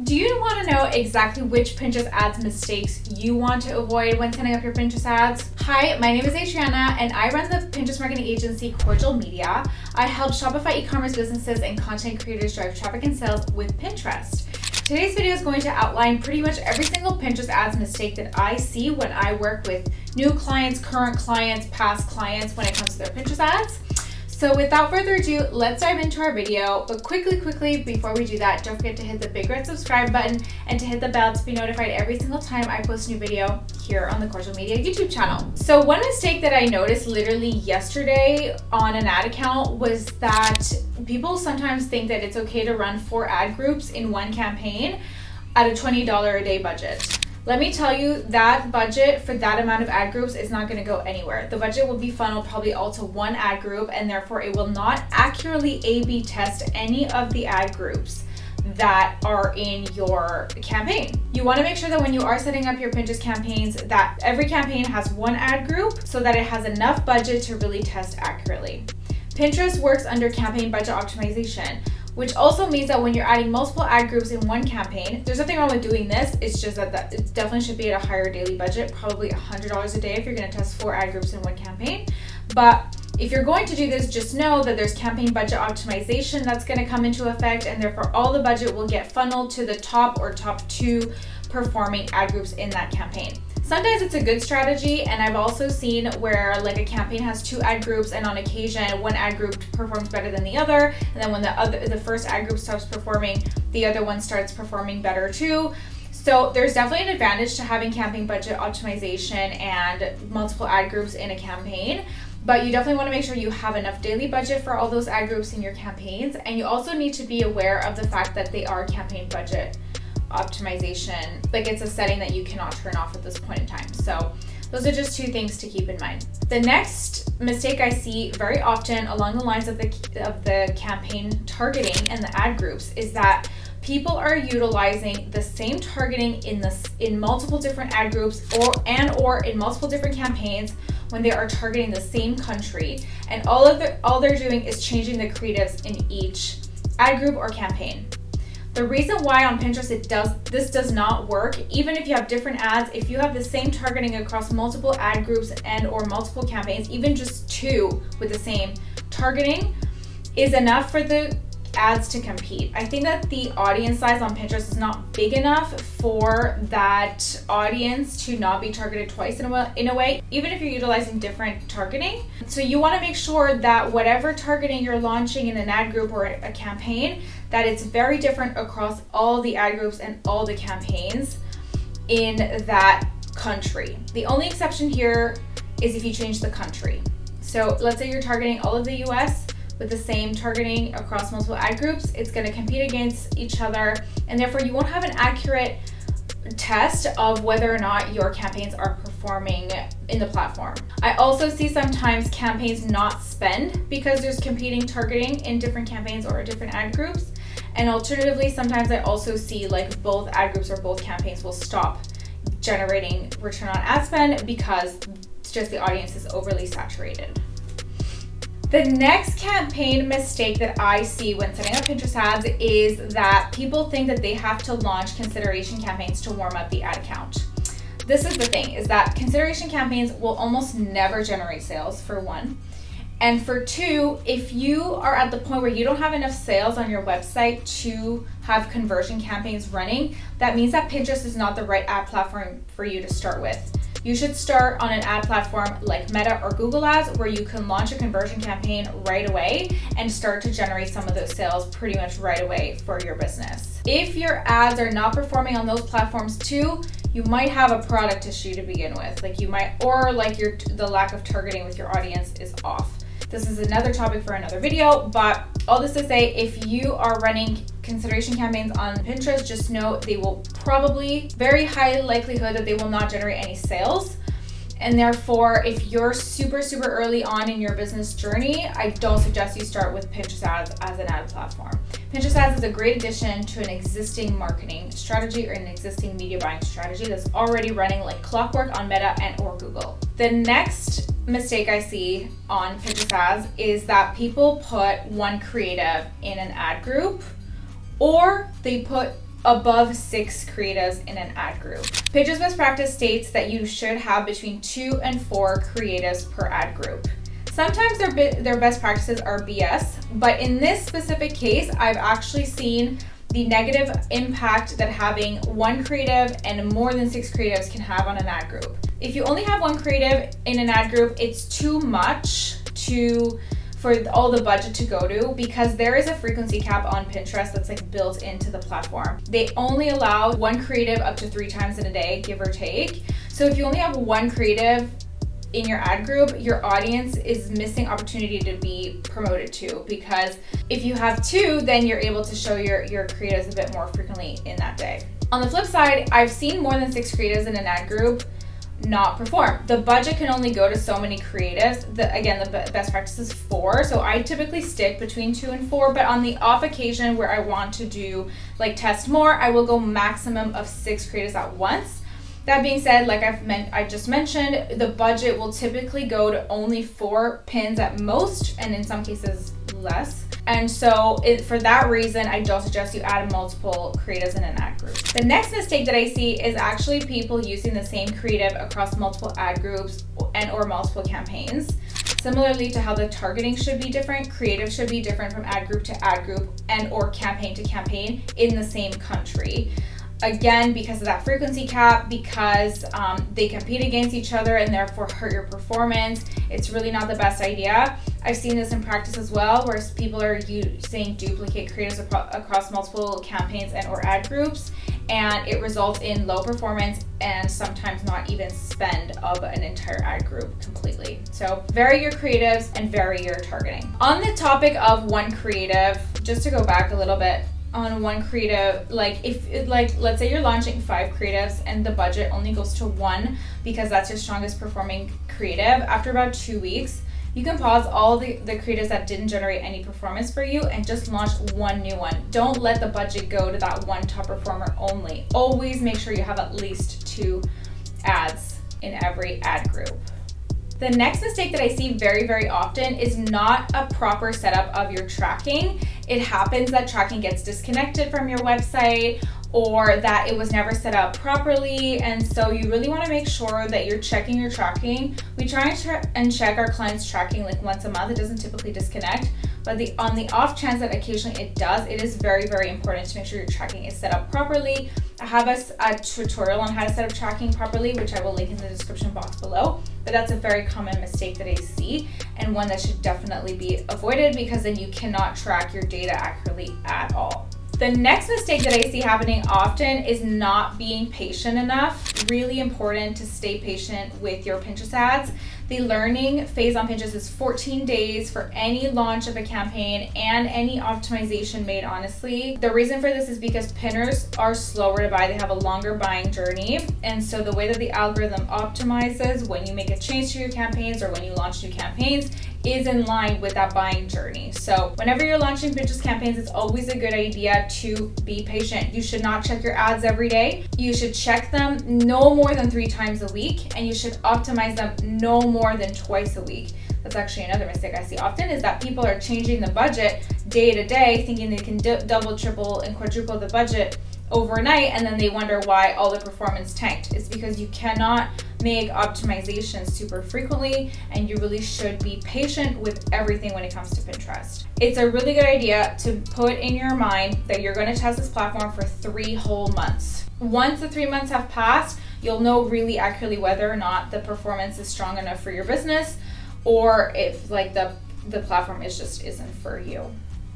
Do you want to know exactly which Pinterest ads mistakes you want to avoid when setting up your Pinterest ads? Hi, my name is Adriana and I run the Pinterest marketing agency Cordial Media. I help Shopify e-commerce businesses and content creators drive traffic and sales with Pinterest. Today's video is going to outline pretty much every single Pinterest ads mistake that I see when I work with new clients, current clients, past clients when it comes to their Pinterest ads. So without further ado, let's dive into our video. But quickly, before we do that, don't forget to hit the big red subscribe button and to hit the bell to be notified every single time I post a new video here on the Cordial Media YouTube channel. So one mistake that I noticed literally yesterday on an ad account was that people sometimes think that it's okay to run 4 ad groups in one campaign at a $20 a day budget. Let me tell you, that budget for that amount of ad groups is not going to go anywhere. The budget will be funneled probably all to one ad group, and therefore it will not accurately A/B test any of the ad groups that are in your campaign. You want to make sure that when you are setting up your Pinterest campaigns that every campaign has one ad group so that it has enough budget to really test accurately. Pinterest works under campaign budget optimization, which also means that when you're adding multiple ad groups in one campaign, there's nothing wrong with doing this. It's just that it definitely should be at a higher daily budget, probably $100 a day if you're going to test 4 ad groups in one campaign. But if you're going to do this, just know that there's campaign budget optimization that's going to come into effect, and therefore all the budget will get funneled to the top 2 performing ad groups in that campaign. Sometimes it's a good strategy, and I've also seen where like a campaign has 2 ad groups, and on occasion one ad group performs better than the other, and then when the first ad group stops performing, the other one starts performing better too. So there's definitely an advantage to having campaign budget optimization and multiple ad groups in a campaign, but you definitely want to make sure you have enough daily budget for all those ad groups in your campaigns, and you also need to be aware of the fact that they are campaign budget optimization. Like, it's a setting that you cannot turn off at this point in time. So those are just 2 things to keep in mind. The next mistake I see very often along the lines of the campaign targeting and the ad groups is that people are utilizing the same targeting in multiple different ad groups or in multiple different campaigns when they are targeting the same country, and all they're doing is changing the creatives in each ad group or campaign. The reason why on Pinterest this does not work, even if you have different ads, if you have the same targeting across multiple ad groups and or multiple campaigns, even just 2 with the same targeting is enough for the ads to compete. I think that the audience size on Pinterest is not big enough for that audience to not be targeted twice in a way, even if you're utilizing different targeting. So you want to make sure that whatever targeting you're launching in an ad group or a campaign, that it's very different across all the ad groups and all the campaigns in that country. The only exception here is if you change the country. So let's say you're targeting all of the US with the same targeting across multiple ad groups, it's going to compete against each other, and therefore you won't have an accurate test of whether or not your campaigns are performing in the platform. I also see sometimes campaigns not spend because there's competing targeting in different campaigns or different ad groups. And alternatively, sometimes I also see like both ad groups or both campaigns will stop generating return on ad spend because just the audience is overly saturated. The next campaign mistake that I see when setting up Pinterest ads is that people think that they have to launch consideration campaigns to warm up the ad account. This is the thing, is that consideration campaigns will almost never generate sales, for one. And for 2, if you are at the point where you don't have enough sales on your website to have conversion campaigns running, that means that Pinterest is not the right ad platform for you to start with. You should start on an ad platform like Meta or Google Ads, where you can launch a conversion campaign right away and start to generate some of those sales pretty much right away for your business. If your ads are not performing on those platforms too, you might have a product issue to begin with. The lack of targeting with your audience is off. This is another topic for another video, but all this to say, if you are running consideration campaigns on Pinterest, just know they will probably, very high likelihood that they will not generate any sales. And therefore, if you're super early on in your business journey, I don't suggest you start with Pinterest ads as an ad platform. Pinterest ads is a great addition to an existing marketing strategy or an existing media buying strategy that's already running like clockwork on Meta and or Google. The next mistake I see on Pinterest ads is that people put one creative in an ad group, or they put above 6 creatives in an ad group. Pinterest best practice states that you should have between 2 and 4 creatives per ad group. Sometimes their best practices are BS, but in this specific case, I've actually seen the negative impact that having 1 creative and more than 6 creatives can have on an ad group. If you only have 1 creative in an ad group, it's too much for all the budget to go to, because there is a frequency cap on Pinterest that's like built into the platform. They only allow 1 creative up to 3 times in a day, give or take. So if you only have 1 creative in your ad group, your audience is missing opportunity to be promoted to, because if you have 2, then you're able to show your creatives a bit more frequently in that day. On the flip side, I've seen more than 6 creatives in an ad group not perform. The budget can only go to so many creatives. The best practice is 4, so I typically stick between 2 and 4, but on the off occasion where I want to do like test more, I will go maximum of 6 creatives at once. That being said, like I just mentioned, the budget will typically go to only 4 pins at most, and in some cases less. And so for that reason, I don't suggest you add multiple creatives in an ad group. The next mistake that I see is actually people using the same creative across multiple ad groups and or multiple campaigns. Similarly to how the targeting should be different, creative should be different from ad group to ad group and or campaign to campaign in the same country. Again, because of that frequency cap, because they compete against each other and therefore hurt your performance, it's really not the best idea. I've seen this in practice as well, where people are using duplicate creatives across multiple campaigns and or ad groups, and it results in low performance and sometimes not even spend of an entire ad group completely. So vary your creatives and vary your targeting. On the topic of 1 creative, just to go back a little bit, on 1 creative, let's say you're launching 5 creatives and the budget only goes to 1 because that's your strongest performing creative. After about 2 weeks, you can pause all the creatives that didn't generate any performance for you and just launch 1 new one. Don't let the budget go to that 1 top performer only. Always make sure you have at least 2 ads in every ad group. The next mistake that I see very, very often is not a proper setup of your tracking. It happens that tracking gets disconnected from your website, or that it was never set up properly, and so you really want to make sure that you're checking your tracking. We try and check our clients' tracking like once a month. It doesn't typically disconnect, but on the off chance that occasionally it does, it is very, very important to make sure your tracking is set up properly. I have a tutorial on how to set up tracking properly, which I will link in the description box below, but that's a very common mistake that I see, and one that should definitely be avoided, because then you cannot track your data accurately at all. The next mistake that I see happening often is not being patient enough. Really important to stay patient with your Pinterest ads. The learning phase on Pinterest is 14 days for any launch of a campaign and any optimization made, honestly. The reason for this is because pinners are slower to buy. They have a longer buying journey. And so the way that the algorithm optimizes when you make a change to your campaigns or when you launch new campaigns is in line with that buying journey. So whenever you're launching Pinterest campaigns, it's always a good idea to be patient. You should not check your ads every day. You should check them no more than 3 times a week, and you should optimize them no more than twice a week. That's actually another mistake I see often, is that people are changing the budget day to day, thinking they can double, triple, and quadruple the budget overnight, and then they wonder why all the performance tanked. It's because you cannot make optimizations super frequently, and you really should be patient with everything when it comes to Pinterest. It's a really good idea to put in your mind that you're going to test this platform for 3 whole months. Once the 3 months have passed, you'll know really accurately whether or not the performance is strong enough for your business, or if the platform isn't for you.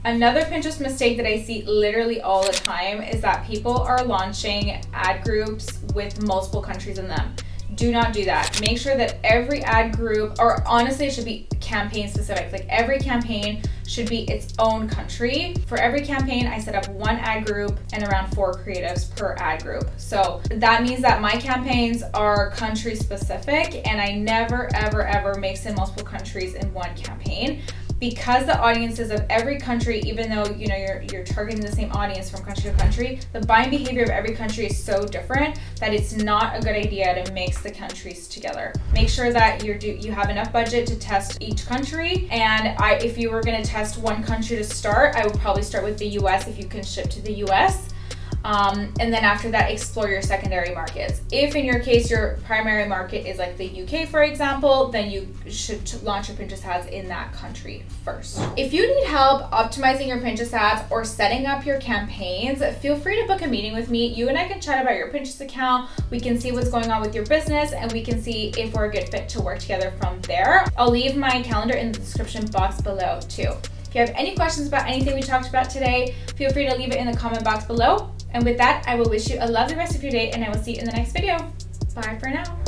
Another Pinterest mistake that I see literally all the time is that people are launching ad groups with multiple countries in them. Do not do that. Make sure that every ad group, or honestly it should be campaign specific, like every campaign should be its own country. For every campaign, I set up 1 ad group and around 4 creatives per ad group. So that means that my campaigns are country specific, and I never, ever mix in multiple countries in one campaign. Because the audiences of every country, even though you're targeting the same audience from country to country, the buying behavior of every country is so different that it's not a good idea to mix the countries together. Make sure that you have enough budget to test each country. And if you were going to test one country to start, I would probably start with the US if you can ship to the US. And then after that, explore your secondary markets. If in your case, your primary market is like the UK, for example, then you should launch your Pinterest ads in that country first. If you need help optimizing your Pinterest ads or setting up your campaigns, feel free to book a meeting with me. You and I can chat about your Pinterest account. We can see what's going on with your business, and we can see if we're a good fit to work together from there. I'll leave my calendar in the description box below too. If you have any questions about anything we talked about today, feel free to leave it in the comment box below. And with that, I will wish you a lovely rest of your day, and I will see you in the next video. Bye for now.